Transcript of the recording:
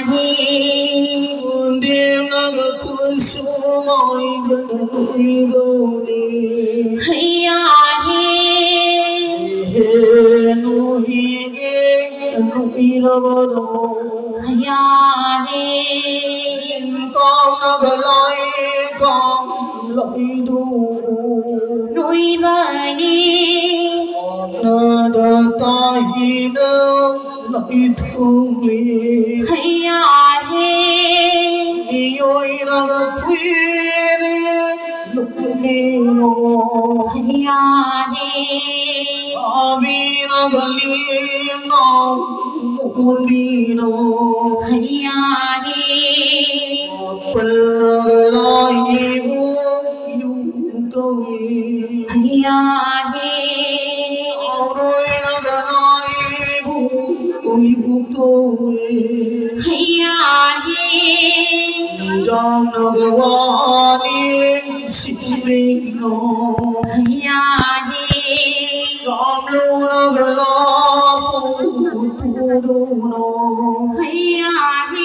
he đêm nắng cuốn xuống mỏi gần núi bầu hayya he núi ghé núi đâu hayya he con nó lại đủ núi bani nó đã tay nó lại thương mình hayya he ôi nó quên lúc đi nó hayya he abi nó galing nó muốn đi nó hayya he pel lại vu câu hayya he rồi nó lại vu câu hayya he trong nó qua đi xin mình nó hayya